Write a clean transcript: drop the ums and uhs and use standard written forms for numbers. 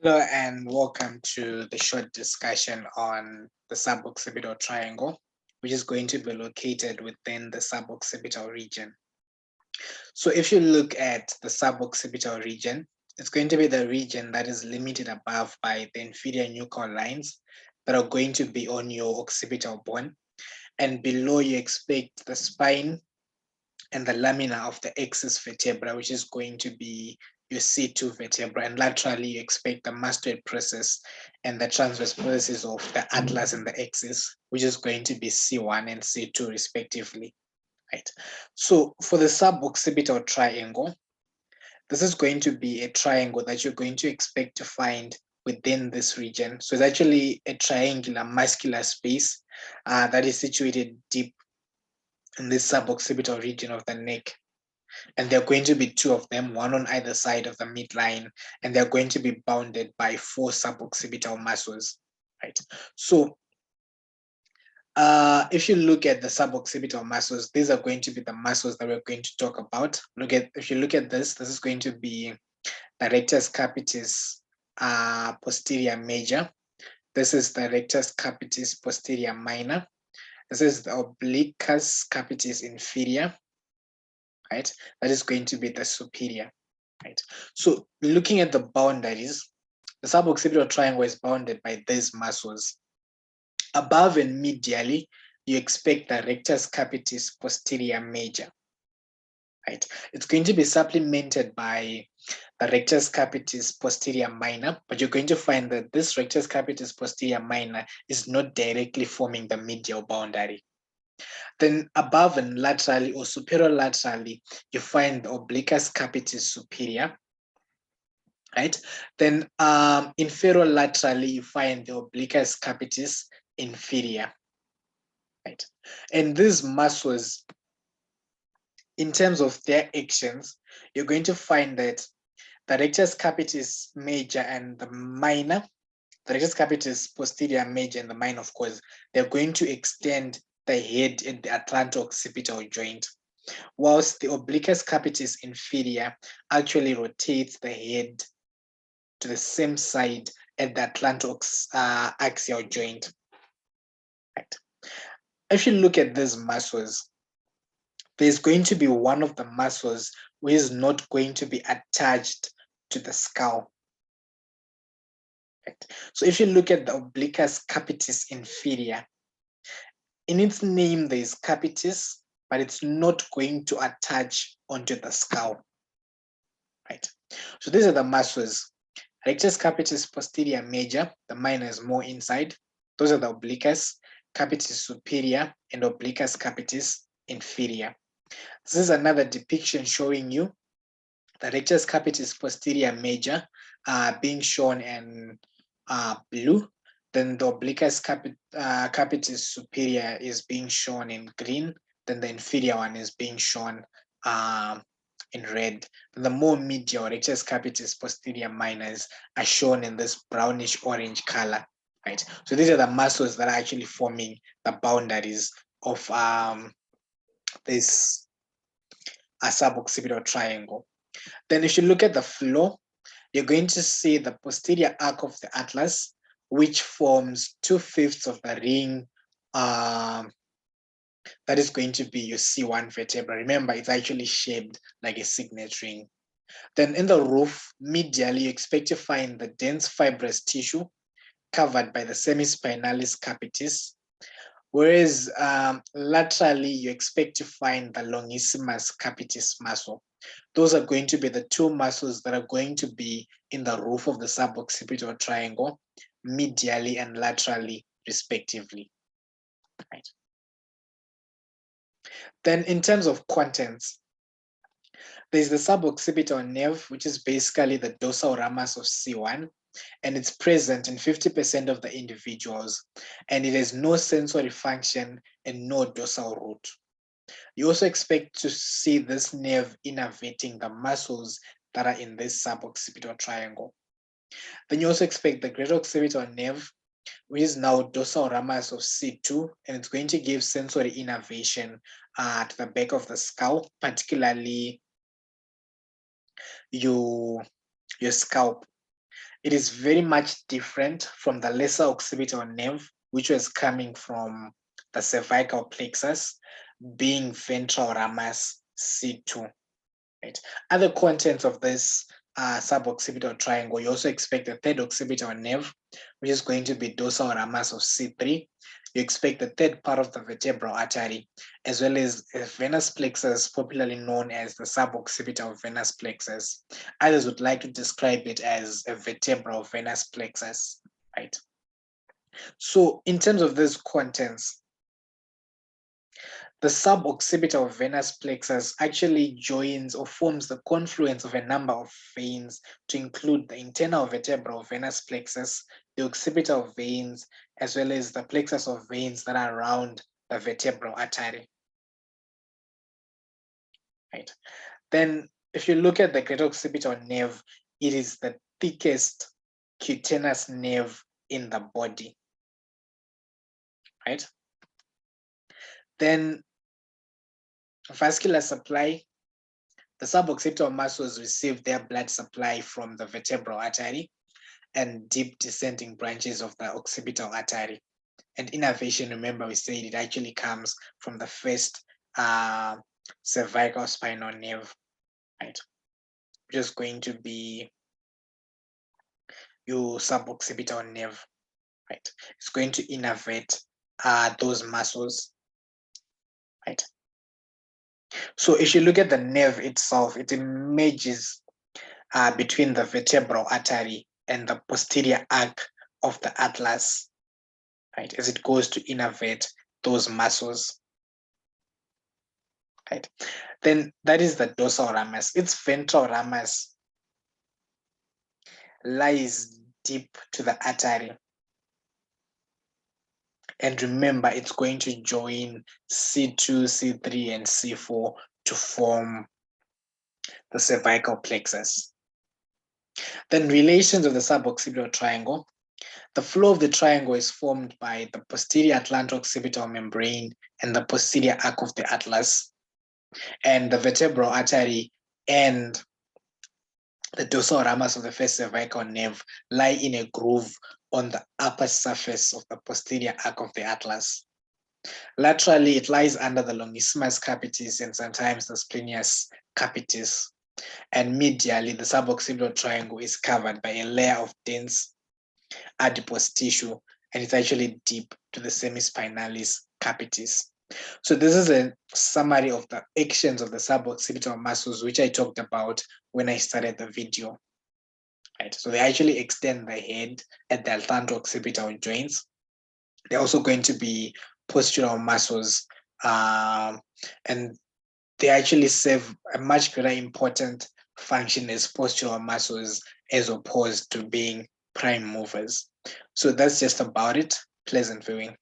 Hello and welcome to the short discussion on the suboccipital triangle, which is going to be located within the suboccipital region. So if you look at the suboccipital region, it's going to be the region that is limited above by the inferior nuchal lines that are going to be on your occipital bone. And below you expect the spine and the lamina of the axis vertebra, which is going to be your C2 vertebra, and laterally you expect the mastoid process and the transverse processes of the atlas and the axis, which is going to be C1 and C2 respectively, right? So for the suboccipital triangle, this is going to be a triangle that you're going to expect to find within this region. So it's actually a triangular muscular space that is situated deep in this suboccipital region of the neck. And there are going to be two of them, one on either side of the midline, and they're going to be bounded by 4 suboccipital muscles, right? So if you look at the suboccipital muscles, these are going to be the muscles that we're going to talk about. If you look at this is going to be the rectus capitis posterior major. This is the rectus capitis posterior minor. This is the obliquus capitis inferior, right? That is going to be the superior, right? So looking at the boundaries, the suboccipital triangle is bounded by these muscles. Above and medially, you expect the rectus capitis posterior major, right? It's going to be supplemented by the rectus capitis posterior minor, but you're going to find that this rectus capitis posterior minor is not directly forming the medial boundary. Then above and laterally or superolaterally, you find the obliquus capitis superior, right? Then inferolaterally, you find the obliquus capitis inferior, right? And these muscles, in terms of their actions, you're going to find that the rectus capitis major and the minor, the rectus capitis posterior major and the minor, of course, they're going to extend the head at the atlanto-occipital joint, whilst the obliquus capitis inferior actually rotates the head to the same side at the atlanto-axial joint. Right. If you look at these muscles, there's going to be one of the muscles which is not going to be attached to the skull. Right. So if you look at the obliquus capitis inferior, in its name there is capitis, but it's not going to attach onto the skull. Right. So these are the muscles. Rectus capitis posterior major, the minor is more inside. Those are the obliquus capitis superior and obliquus capitis inferior. This is another depiction showing you the rectus capitis posterior major being shown in blue. Then the obliquus capitis superior is being shown in green. Then the inferior one is being shown in red. The more medial rectus capitis posterior minors are shown in this brownish orange color, right? So these are the muscles that are actually forming the boundaries of this suboccipital triangle. Then if you look at the floor, you're going to see the posterior arc of the atlas, which forms 2/5 of the ring that is going to be your C1 vertebra. Remember, it's actually shaped like a signet ring. Then in the roof, medially, you expect to find the dense fibrous tissue covered by the semispinalis capitis, whereas laterally, you expect to find the longissimus capitis muscle. Those are going to be the two muscles that are going to be in the roof of the suboccipital triangle, medially and laterally, respectively. Right. Then in terms of contents, there's the suboccipital nerve, which is basically the dorsal ramus of C1, and it's present in 50% of the individuals, and it has no sensory function and no dorsal root. You also expect to see this nerve innervating the muscles that are in this suboccipital triangle. Then you also expect the greater occipital nerve, which is now dorsal ramus of C2, and it's going to give sensory innervation to the back of the skull, particularly your scalp. It is very much different from the lesser occipital nerve, which was coming from the cervical plexus, being ventral ramus C2. Right. Other contents of this suboccipital triangle, you also expect the third occipital nerve, which is going to be dorsal ramus of C3. You expect the third part of the vertebral artery, as well as a venous plexus, popularly known as the suboccipital venous plexus. Others would like to describe it as a vertebral venous plexus, right? So in terms of these contents, the suboccipital venous plexus actually joins or forms the confluence of a number of veins to include the internal vertebral venous plexus, the occipital veins, as well as the plexus of veins that are around the vertebral artery. Right. Then if you look at the greater occipital nerve, it is the thickest cutaneous nerve in the body. Right. Then vascular supply. The suboccipital muscles receive their blood supply from the vertebral artery and deep descending branches of the occipital artery. And innervation, remember we said it actually comes from the first cervical spinal nerve, right? Which is going to be your suboccipital nerve, right? It's going to innervate those muscles, right? So if you look at the nerve itself, it emerges between the vertebral artery and the posterior arc of the atlas, right, as it goes to innervate those muscles, right? Then that is the dorsal ramus. Its ventral ramus lies deep to the artery. And remember, it's going to join C2, C3, and C4 to form the cervical plexus. Then relations of the suboccipital triangle. The floor of the triangle is formed by the posterior atlanto-occipital membrane and the posterior arc of the atlas, and the vertebral artery and the dorsal ramus of the first cervical nerve lie in a groove on the upper surface of the posterior arc of the atlas. Laterally, it lies under the longissimus capitis and sometimes the splenius capitis. And medially, the suboccipital triangle is covered by a layer of dense adipose tissue, and it's actually deep to the semispinalis capitis. So this is a summary of the actions of the suboccipital muscles, which I talked about when I started the video. Right? So they actually extend the head at the atlanto-occipital joints. They're also going to be postural muscles, and they actually serve a much greater important function as postural muscles as opposed to being prime movers. So that's just about it. Pleasant viewing.